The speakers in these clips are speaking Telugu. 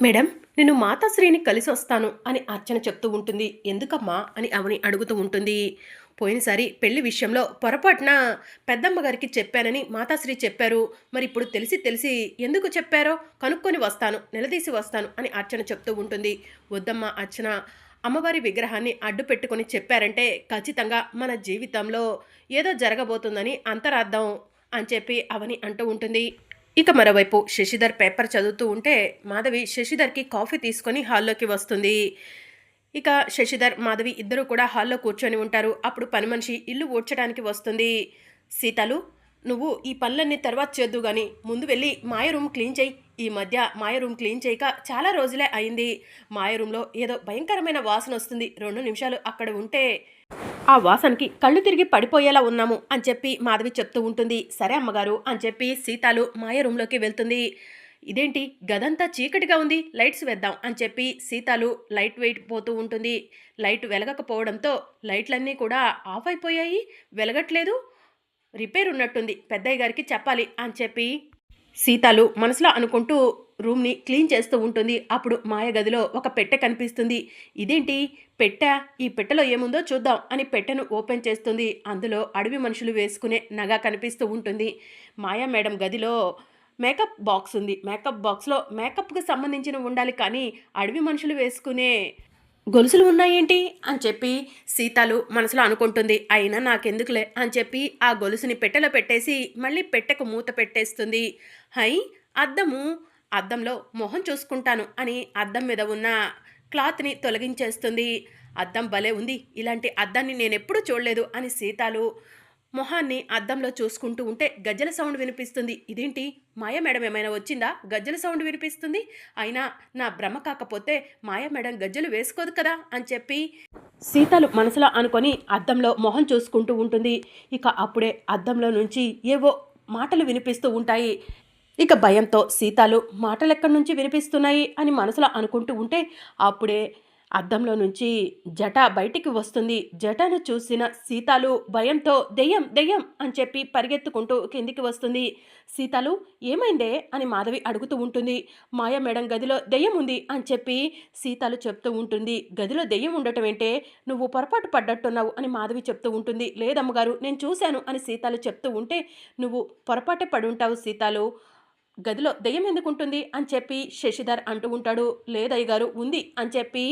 మేడం, నేను మాతాశ్రీని కలిసొస్తాను అని అర్చన చెప్తూ ఉంటుంది. ఎందుకమ్మా అని అవని అడుగుతూ ఉంటుంది. పోయినసారి పెళ్లి విషయంలో పొరపాటున పెద్దమ్మ గారికి చెప్పానని మాతాశ్రీ చెప్పారు. మరిప్పుడు తెలిసి తెలిసి ఎందుకు చెప్పారో కనుక్కొని వస్తాను, నిలదీసి వస్తాను అని అర్చన చెప్తూ ఉంటుంది. వద్దమ్మా అర్చన, అమ్మవారి విగ్రహాన్ని అడ్డు పెట్టుకొని చెప్పారంటే ఖచ్చితంగా మన జీవితంలో ఏదో జరగబోతుందని అంతరార్థం అని చెప్పి అవని అంటూ ఉంటుంది. ఇక మరోవైపు శశిధర్ పేపర్ చదువుతూ ఉంటే మాధవి శశిధర్కి కాఫీ తీసుకొని హాల్లోకి వస్తుంది. ఇక శశిధర్ మాధవి ఇద్దరు కూడా హాల్లో కూర్చొని ఉంటారు. అప్పుడు పని మనిషి ఇల్లు ఊడ్చడానికి వస్తుంది. సీతలు, నువ్వు ఈ పనులన్నీ తర్వాత చేద్దు గాని ముందు వెళ్ళి మాయ రూమ్ క్లీన్ చేయి. ఈ మధ్య మాయ రూమ్ క్లీన్ చేయక చాలా రోజులే అయింది. మాయ రూమ్లో ఏదో భయంకరమైన వాసన వస్తుంది. 2 నిమిషాలు అక్కడ ఉంటే ఆ వాసనకి కళ్ళు తిరిగి పడిపోయేలా ఉన్నాము అని చెప్పి మాధవి చెప్తూ ఉంటుంది. సరే అమ్మగారు అని చెప్పి సీతాలు మాయ రూమ్లోకి వెళ్తుంది. ఇదేంటి గదంతా చీకటిగా ఉంది, లైట్స్ వేద్దాం అని చెప్పి సీతాలు లైట్ వెయిట్ పోతూ ఉంటుంది. లైట్ వెలగకపోవడంతో లైట్లన్నీ కూడా ఆఫ్ అయిపోయాయి, వెలగట్లేదు, రిపేర్ ఉన్నట్టుంది, పెద్దయ్య గారికి చెప్పాలి అని చెప్పి సీతాలు మనసులో అనుకుంటూ రూమ్ని క్లీన్ చేస్తూ ఉంటుంది. అప్పుడు మాయ గదిలో ఒక పెట్టె కనిపిస్తుంది. ఇదేంటి పెట్టె, ఈ పెట్టెలో ఏముందో చూద్దాం అని పెట్టెను ఓపెన్ చేస్తుంది. అందులో అడవి మనుషులు వేసుకునే నగ కనిపిస్తూ ఉంటుంది. మాయా మేడం గదిలో మేకప్ బాక్స్ ఉంది. మేకప్ బాక్స్లో మేకప్కి సంబంధించిన ఉండాలి, కానీ అడవి మనుషులు వేసుకునే గొలుసులు ఉన్నాయేంటి అని చెప్పి సీతాలు మనసులో అనుకుంటుంది. అయినా నాకెందుకులే అని చెప్పి ఆ గొలుసుని పెట్టెలో పెట్టేసి మళ్ళీ పెట్టెకు మూత పెట్టేస్తుంది. హై, అద్దము, అద్దంలో మొహం చూసుకుంటాను అని అద్దం మీద ఉన్న క్లాత్ని తొలగించేస్తుంది. అద్దం భలే ఉంది, ఇలాంటి అద్దాన్ని నేనెప్పుడూ చూడలేదు అని సీతాలు మొహాన్ని అద్దంలో చూసుకుంటూ ఉంటే గజ్జల సౌండ్ వినిపిస్తుంది. ఇదేంటి మాయ మేడం ఏమైనా వచ్చిందా, గజ్జల సౌండ్ వినిపిస్తుంది? అయినా నా భ్రమ కాకపోతే మాయ మేడం గజ్జలు వేసుకోదు కదా అని చెప్పి సీతలు మనసులో అనుకొని అద్దంలో మొహం చూసుకుంటూ ఉంటుంది. ఇక అప్పుడే అద్దంలో నుంచి ఏవో మాటలు వినిపిస్తూ ఉంటాయి. ఇక భయంతో సీతాలు మాటలెక్కడి నుంచి వినిపిస్తున్నాయి అని మనసులో అనుకుంటూ ఉంటే అప్పుడే అద్దంలో నుంచి జట బయటికి వస్తుంది. జటను చూసిన సీతాలు భయంతో దెయ్యం దెయ్యం అని చెప్పి పరిగెత్తుకుంటూ కిందికి వస్తుంది. సీతాలు, ఏమైందే అని మాధవి అడుగుతూ ఉంటుంది. మాయ మేడం గదిలో దెయ్యం ఉంది అని చెప్పి సీతాలు చెప్తూ ఉంటుంది. గదిలో దెయ్యం ఉండటం ఏంటే, నువ్వు పొరపాటు పడ్డట్టున్నావు అని మాధవి చెప్తూ ఉంటుంది. లేదమ్మగారు, నేను చూశాను అని సీతాలు చెప్తూ ఉంటే నువ్వు పొరపాటే పడుంటావు సీతాలు, గదిలో దెయ్యం ఎందుకుంటుంది అని చెప్పి శశిధర్ అంటూ ఉంటాడు. లేదయ్య గారు, ఉంది అని చెప్పి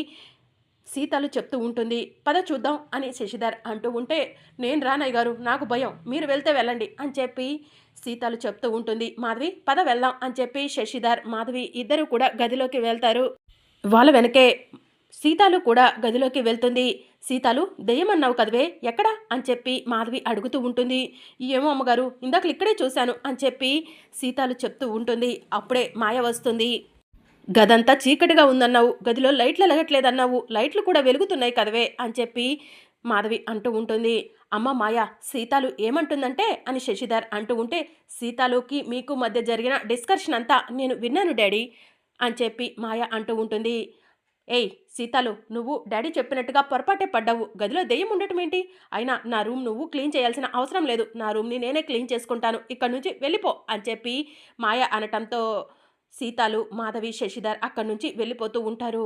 సీతలు చెప్తూ ఉంటుంది. పద చూద్దాం అని శశిధర్ అంటూ ఉంటే నేను రానయ్య గారు, నాకు భయం, మీరు వెళ్తే వెళ్ళండి అని చెప్పి సీతలు చెప్తూ ఉంటుంది. మాధవి పద వెళ్దాం అని చెప్పి శశిధర్ మాధవి ఇద్దరు కూడా గదిలోకి వెళ్తారు. వాళ్ళ వెనకే సీతాలు కూడా గదిలోకి వెళ్తుంది. సీతాలు, దెయ్యమన్నావు కదవే, ఎక్కడా అని చెప్పి మాధవి అడుగుతూ ఉంటుంది. ఏమో అమ్మగారు, ఇందాకలు ఇక్కడే చూశాను అని చెప్పి సీతాలు చెప్తూ ఉంటుంది. అప్పుడే మాయ వస్తుంది. గదంతా చీకటిగా ఉందన్నావు, గదిలో లైట్లు వెలగట్లేదన్నావు, లైట్లు కూడా వెలుగుతున్నాయి కదవే అని చెప్పి మాధవి అంటూ ఉంటుంది. అమ్మ మాయ, సీతాలు ఏమంటుందంటే అని శశిధర్ అంటూ ఉంటే సీతాలుకి మీకు మధ్య జరిగిన డిస్కషన్ అంతా నేను విన్నాను డాడీ అని చెప్పి మాయ అంటూ ఉంటుంది. ఏయ్ సీతాలు, నువ్వు డాడీ చెప్పినట్టుగా పొరపాటే పడ్డావు, గదిలో దెయ్యం ఉండటం ఏంటి? అయినా నా రూమ్ నువ్వు క్లీన్ చేయాల్సిన అవసరం లేదు, నా రూమ్ని నేనే క్లీన్ చేసుకుంటాను, ఇక్కడి నుంచి వెళ్ళిపో అని చెప్పి మాయ అనటంతో సీతాలు మాధవి శశిధర్ అక్కడి నుంచి వెళ్ళిపోతూ ఉంటారు.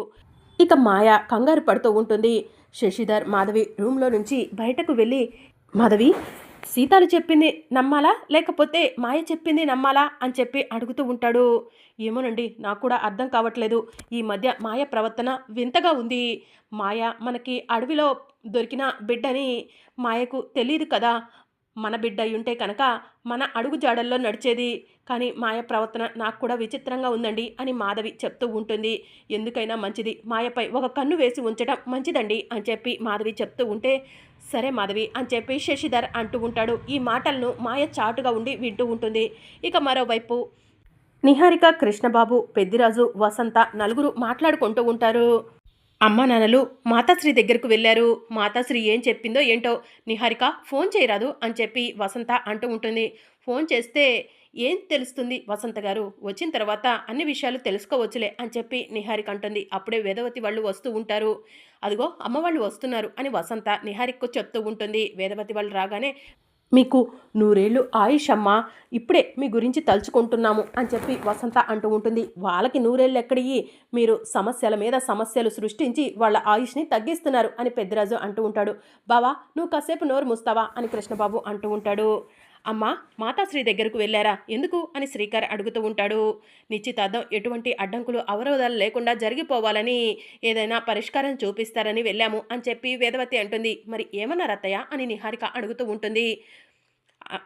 ఇక మాయ కంగారు పడుతూ ఉంటుంది. శశిధర్ మాధవి రూమ్లో నుంచి బయటకు వెళ్ళి, మాధవి, సీతాలు చెప్పింది నమ్మాలా లేకపోతే మాయ చెప్పింది నమ్మాలా అని చెప్పి అడుగుతూ ఉంటాడు. ఏమోనండి, నాకు కూడా అర్థం కావట్లేదు, ఈ మధ్య మాయ ప్రవర్తన వింతగా ఉంది. మాయ మనకి అడవిలో దొరికిన బిడ్డని మాయకు తెలియదు కదా, మన బిడ్డ అయ్యుంటే కనుక మన అడుగు జాడల్లో నడిచేది, కానీ మాయ ప్రవర్తన నాకు కూడా విచిత్రంగా ఉందండి అని మాధవి చెప్తూ ఉంటుంది. ఎందుకైనా మంచిది, మాయపై ఒక కన్ను వేసి ఉంచడం మంచిదండి అని చెప్పి మాధవి చెప్తూ ఉంటే సరే మాధవి అని చెప్పి శశిధర్ అంటూ ఉంటాడు. ఈ మాటలను మాయ చాటుగా ఉండి వింటూ ఉంటుంది. ఇక మరోవైపు నిహారిక, కృష్ణబాబు, పెద్దిరాజు, వసంత నలుగురు మాట్లాడుకుంటూ ఉంటారు. అమ్మా నాన్నలు మాతాశ్రీ దగ్గరకు వెళ్ళారు. మాతాశ్రీ ఏం చెప్పిందో ఏంటో, నిహారిక ఫోన్ చేయరాదు అని చెప్పి వసంత అంటూ ఉంటుంది. ఫోన్ చేస్తే ఏం తెలుస్తుంది వసంత గారు, వచ్చిన తర్వాత అన్ని విషయాలు తెలుసుకోవచ్చులే అని చెప్పి నిహారిక అంటుంది. అప్పుడే వేదవతి వాళ్ళు వస్తూ ఉంటారు. అదిగో అమ్మ వాళ్ళు వస్తున్నారు అని వసంత నిహారికకు చెప్తూ ఉంటుంది. వేదవతి వాళ్ళు రాగానే మీకు నూరేళ్ళు ఆయుష్ అమ్మా, ఇప్పుడే మీ గురించి తలుచుకుంటున్నాము అని చెప్పి వసంత అంటూ ఉంటుంది. వాళ్ళకి నూరేళ్ళు ఎక్కడియి, మీరు సమస్యల మీద సమస్యలు సృష్టించి వాళ్ళ ఆయుష్ని తగ్గిస్తున్నారు అని పెద్దిరాజు అంటూ ఉంటాడు. బావా నువ్వు కాసేపు నోరు మూస్తావా అని కృష్ణబాబు అంటూ ఉంటాడు. అమ్మా మాతాశ్రీ దగ్గరకు వెళ్ళారా ఎందుకు అని శ్రీకర్ అడుగుతూ ఉంటాడు. నిశ్చితార్థం ఎటువంటి అడ్డంకులు అవరోధాలు లేకుండా జరిగిపోవాలని ఏదైనా పరిష్కారం చూపిస్తారని వెళ్ళాము అని చెప్పి వేదవతి అంటుంది. మరి ఏమన్నారు అత్తయ్య అని నిహారిక అడుగుతూ ఉంటుంది.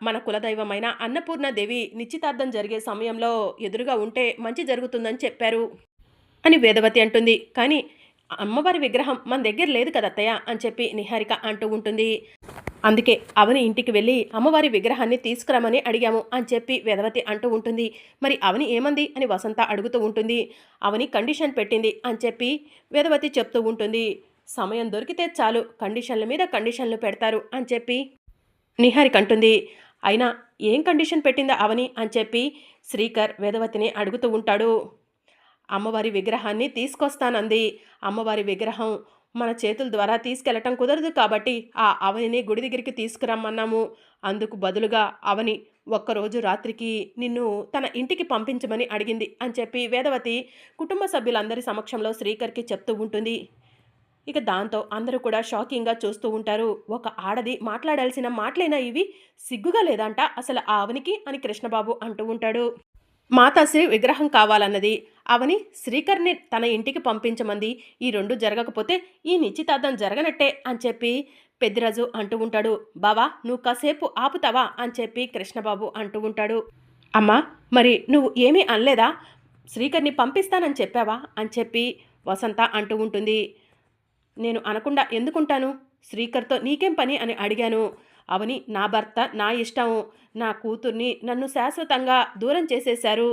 మన కులదైవమైన అన్నపూర్ణాదేవి నిశ్చితార్థం జరిగే సమయంలో ఎదురుగా ఉంటే మంచి జరుగుతుందని చెప్పారు అని వేదవతి అంటుంది. కానీ అమ్మవారి విగ్రహం మన దగ్గర లేదు కదత్తయ్య అని చెప్పి నిహారిక అంటూ ఉంటుంది. అందుకే అవని ఇంటికి వెళ్ళి అమ్మవారి విగ్రహాన్ని తీసుకురమని అడిగాము అని చెప్పి వేదవతి అంటూ ఉంటుంది. మరి అవని ఏమంది అని వసంత అడుగుతూ ఉంటుంది. అవని కండిషన్ పెట్టింది అని చెప్పి వేదవతి చెప్తూ ఉంటుంది. సమయం దొరికితే చాలు కండిషన్ల మీద కండిషన్లు పెడతారు అని చెప్పి నిహారిక అంటుంది. అయినా ఏం కండిషన్ పెట్టిందా అవని అని చెప్పి శ్రీకర్ వేదవతిని అడుగుతూ ఉంటాడు. అమ్మవారి విగ్రహాన్ని తీసుకొస్తానంది. అమ్మవారి విగ్రహం మన చేతుల ద్వారా తీసుకెళ్లటం కుదరదు కాబట్టి ఆ అవనిని గుడి దగ్గరికి తీసుకురమ్మన్నాము. అందుకు బదులుగా అవని ఒక్కరోజు రాత్రికి నిన్ను తన ఇంటికి పంపించమని అడిగింది అని చెప్పి వేదవతి కుటుంబ సభ్యులందరి సమక్షంలో శ్రీకర్కి చెప్తూ ఉంటుంది. ఇక దాంతో అందరూ కూడా షాకింగ్గా చూస్తూ ఉంటారు. ఒక ఆడది మాట్లాడాల్సిన మాటలేనా ఇవి, సిగ్గుగా లేదంట అసలు ఆ అవనికి అని కృష్ణబాబు అంటూ ఉంటాడు. మాతాశ్రీ విగ్రహం కావాలన్నది, అవని శ్రీకర్ని తన ఇంటికి పంపించమంది. ఈ రెండు జరగకపోతే ఈ నిశ్చితార్థం జరగనట్టే అని చెప్పి పెద్దిరాజు అంటూ ఉంటాడు. బావా నువ్వు కాసేపు ఆపుతావా అని చెప్పి కృష్ణబాబు అంటూ ఉంటాడు. అమ్మా మరి నువ్వు ఏమీ అనలేదా, శ్రీకర్ని పంపిస్తానని చెప్పావా అని చెప్పి వసంత అంటూ ఉంటుంది. నేను అనకుండా ఎందుకుంటాను, శ్రీకర్తో నీకేం పని అని అడిగాను. అవని నా భర్త, నా ఇష్టం. నా కూతుర్ని నన్ను శాశ్వతంగా దూరం చేసేశారు.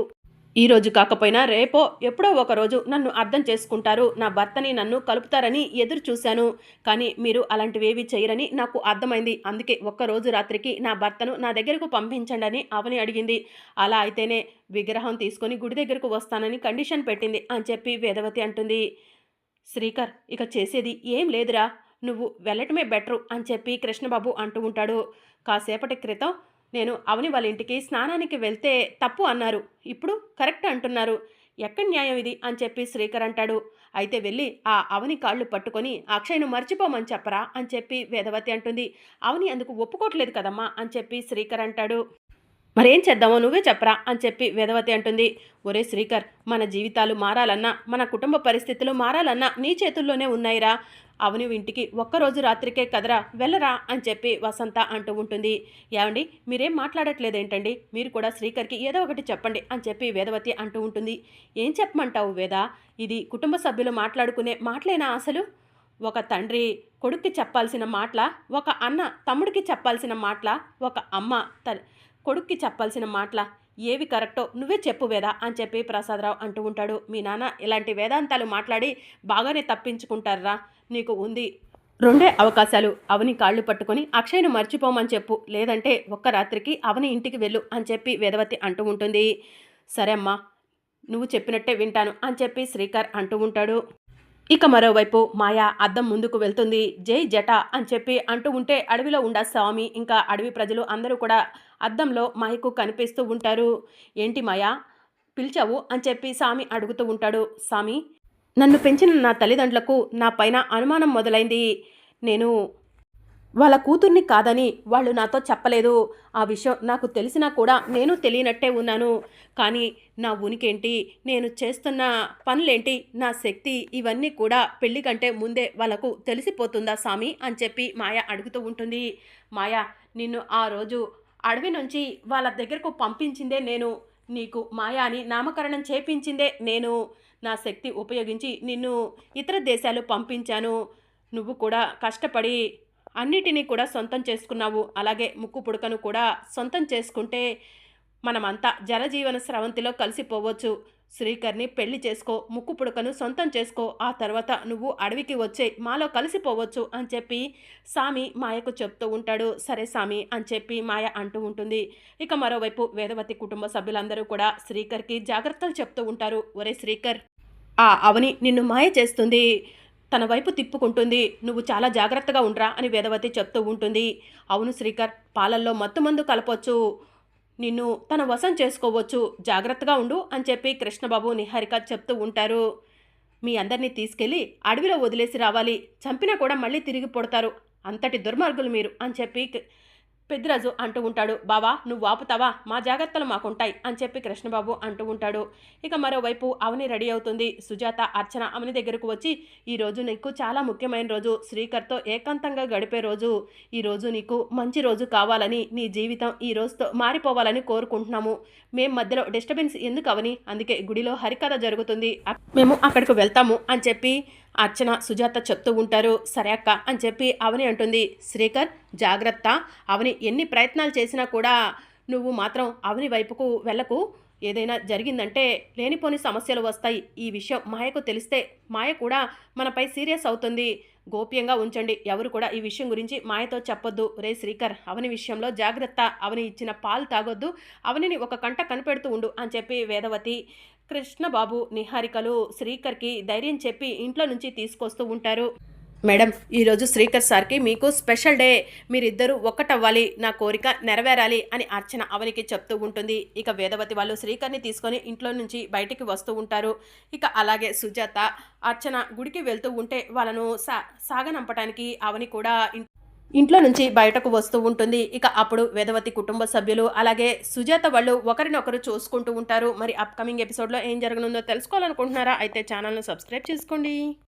ఈరోజు కాకపోయినా రేపో ఎప్పుడో ఒకరోజు నన్ను అర్థం చేసుకుంటారు, నా భర్తని నన్ను కలుపుతారని ఎదురు చూశాను. కానీ మీరు అలాంటివేవి చేయరని నాకు అర్థమైంది. అందుకే ఒక్కరోజు రాత్రికి నా భర్తను నా దగ్గరకు పంపించండి అని అవని అడిగింది. అలా అయితేనే విగ్రహం తీసుకొని గుడి దగ్గరకు వస్తానని కండిషన్ పెట్టింది అని చెప్పి వేదవతి అంటుంది. శ్రీకర్ ఇక చేసేది ఏం లేదురా, నువ్వు వెళ్ళటమే బెటరు అని చెప్పి కృష్ణబాబు అంటూ ఉంటాడు. కాసేపటి క్రితం నేను అవని వాళ్ళ ఇంటికి స్నానానికి వెళ్తే తప్పు అన్నారు, ఇప్పుడు కరెక్ట్ అంటున్నారు. ఎక్కడ న్యాయం ఇది అని చెప్పి శ్రీకర్ అంటాడు. అయితే వెళ్ళి ఆ అవని కాళ్ళు పట్టుకొని అక్షయ్ను మర్చిపోమని చెప్పరా అని చెప్పి వేదవతి అంటుంది. అవని అందుకు ఒప్పుకోవట్లేదు కదమ్మా అని చెప్పి శ్రీకర్ అంటాడు. మరేం చేద్దామో నువ్వే చెప్పరా అని చెప్పి వేదవతి అంటుంది. ఒరే శ్రీకర్ మన జీవితాలు మారాలన్నా మన కుటుంబ పరిస్థితులు మారాలన్నా నీ చేతుల్లోనే ఉన్నాయిరా. అవని ఇంటికి ఒక్కరోజు రాత్రికే కదరా వెళ్ళరా అని చెప్పి వసంత అంటూ ఉంటుంది. ఏమండి మీరేం మాట్లాడట్లేదేంటండి, మీరు కూడా శ్రీకర్కి ఏదో ఒకటి చెప్పండి అని చెప్పి వేదవతి అంటూ ఉంటుంది. ఏం చెప్పమంటావు వేద, ఇది కుటుంబ సభ్యులు మాట్లాడుకునే మాటలేనా అసలు? ఒక తండ్రి కొడుక్కి చెప్పాల్సిన మాటల, ఒక అన్న తమ్ముడికి చెప్పాల్సిన మాటల, ఒక అమ్మ కొడుక్కి చెప్పాల్సిన మాటల, ఏవి కరెక్టో నువ్వే చెప్పు వేదా అని చెప్పి ప్రసాదరావు అంటూ ఉంటాడు. మీ నాన్న ఇలాంటి వేదాంతాలు మాట్లాడి బాగానే తప్పించుకుంటారా, నీకు ఉంది రెండే అవకాశాలు. అవని కాళ్ళు పట్టుకొని అక్షయ్ను మర్చిపోమని చెప్పు, లేదంటే ఒక్క రాత్రికి అవని ఇంటికి వెళ్ళు అని చెప్పి వేదవతి అంటూ ఉంటుంది. సరే అమ్మా నువ్వు చెప్పినట్టే వింటాను అని చెప్పి శ్రీకర్ అంటూ ఉంటాడు. ఇక మరోవైపు మాయా అద్దం ముందుకు వెళ్తుంది. జై జట అని చెప్పి అంటూ ఉంటే అడవిలో ఉండ స్వామి ఇంకా అడవి ప్రజలు అందరూ కూడా అద్దంలో మాయకు కనిపిస్తూ ఉంటారు. ఏంటి మాయా పిలిచావు అని చెప్పి స్వామి అడుగుతూ ఉంటాడు. స్వామి నన్ను పెంచిన నా తల్లిదండ్రులకు నా పైన అనుమానం మొదలైంది. నేను వాళ్ళ కూతుర్ని కాదని వాళ్ళు నాతో చెప్పలేదు. ఆ విషయం నాకు తెలిసినా కూడా నేను తెలియనట్టే ఉన్నాను. కానీ నా ఉనికేంటి, నేను చేస్తున్న పనులేంటి, నా శక్తి ఇవన్నీ కూడా పెళ్లి కంటే ముందే వాళ్ళకు తెలిసిపోతుందా స్వామి అని చెప్పి మాయ అడుగుతూ ఉంటుంది. మాయ నిన్ను ఆ రోజు అడవి నుంచి వాళ్ళ దగ్గరకు పంపించిందే నేను, నీకు మాయ అని నామకరణం చేపించిందే నేను. నా శక్తి ఉపయోగించి నిన్ను ఇతర దేశాలు పంపించాను. నువ్వు కూడా కష్టపడి అన్నిటినీ కూడా సొంతం చేసుకున్నావు. అలాగే ముక్కు పుడకను కూడా సొంతం చేసుకుంటే మనమంతా జలజీవన స్రవంతిలో కలిసిపోవచ్చు. శ్రీకర్ని పెళ్లి చేసుకో, ముక్కు పుడకను సొంతం చేసుకో, ఆ తర్వాత నువ్వు అడవికి వచ్చే మాలో కలిసిపోవచ్చు అని చెప్పి సామి మాయకు చెప్తూ ఉంటాడు. సరే సామి అని చెప్పి మాయ అంటూ ఉంటుంది. ఇక మరోవైపు వేదవతి కుటుంబ సభ్యులందరూ కూడా శ్రీకర్కి జాగ్రత్తలు చెప్తూ ఉంటారు. ఒరే శ్రీకర్, ఆ అవని నిన్ను మాయ చేస్తుంది, తన వైపు తిప్పుకుంటుంది. నువ్వు చాలా జాగ్రత్తగా ఉండ్రా అని వేదవతి చెప్తూ ఉంటుంది. అవును శ్రీకర్, పాలల్లో మత్తుమందు కలపొచ్చు, నిన్ను తన వశం చేసుకోవచ్చు, జాగ్రత్తగా ఉండు అని చెప్పి కృష్ణబాబు నిహారిక చెప్తూ ఉంటారు. మీ అందరినీ తీసుకెళ్ళి అడవిలో వదిలేసి రావాలి, చంపినా కూడా మళ్ళీ తిరిగి పుడతారు, అంతటి దుర్మార్గులు మీరు అని చెప్పి పెద్దిరాజు అంటూ ఉంటాడు. బావా నువ్వు ఆపుతావా, మా జాగ్రత్తలు మాకుంటాయి అని చెప్పి కృష్ణబాబు అంటూ ఉంటాడు. ఇక మరోవైపు అవని రెడీ అవుతుంది. సుజాత, అర్చన అవని దగ్గరకు వచ్చి, ఈరోజు నీకు చాలా ముఖ్యమైన రోజు, శ్రీకర్తో ఏకాంతంగా గడిపే రోజు, ఈరోజు నీకు మంచి రోజు కావాలని, నీ జీవితం ఈ రోజుతో మారిపోవాలని కోరుకుంటున్నాము. మేం మధ్యలో డిస్టర్బెన్స్ ఎందుకు అవని, అందుకే గుడిలో హరికథ జరుగుతుంది, మేము అక్కడికి వెళ్తాము అని చెప్పి అర్చన సుజాత చెప్తూ ఉంటారు. సరే అక్క అని చెప్పి అవని అంటుంది. శ్రీకర్ జాగ్రత్త, అవని ఎన్ని ప్రయత్నాలు చేసినా కూడా నువ్వు మాత్రం అవని వైపుకు వెళ్ళకు, ఏదైనా జరిగిందంటే లేనిపోని సమస్యలు వస్తాయి, ఈ విషయం మాయకు తెలిస్తే మాయ కూడా మనపై సీరియస్ అవుతుంది, గోప్యంగా ఉంచండి, ఎవరు కూడా ఈ విషయం గురించి మాయతో చెప్పొద్దు. రే శ్రీకర్, అవని విషయంలో జాగ్రత్త, అవని ఇచ్చిన పాలు తాగొద్దు, అవనిని ఒక కంట కనిపెడుతూ ఉండు అని చెప్పి వేదవతి, కృష్ణబాబు, నిహారికలు శ్రీకర్కి ధైర్యం చెప్పి ఇంట్లో నుంచి తీసుకొస్తూ ఉంటారు. మేడం, ఈరోజు శ్రీకర్ సార్కి మీకు స్పెషల్ డే, మీరిద్దరూ ఒక్కటవ్వాలి, నా కోరిక నెరవేరాలి అని అర్చన అవనికి చెప్తూ ఉంటుంది. ఇక వేదవతి వాళ్ళు శ్రీకర్ని తీసుకొని ఇంట్లో నుంచి బయటికి వస్తూ ఉంటారు. ఇక అలాగే సుజాత, అర్చన గుడికి వెళ్తూ ఉంటే వాళ్ళను సాగనంపటానికి అవని కూడా ఇంట్లో నుంచి బయటకు వస్తూ ఉంటుంది. ఇక అప్పుడు వేదవతి కుటుంబ సభ్యులు అలాగే సుజాత వాళ్ళు ఒకరినొకరు చూసుకుంటూ ఉంటారు. మరి అప్కమింగ్ ఎపిసోడ్లో ఏం జరగనుందో తెలుసుకోవాలనుకుంటున్నారా? అయితే ఛానల్ను సబ్స్క్రైబ్ చేసుకోండి.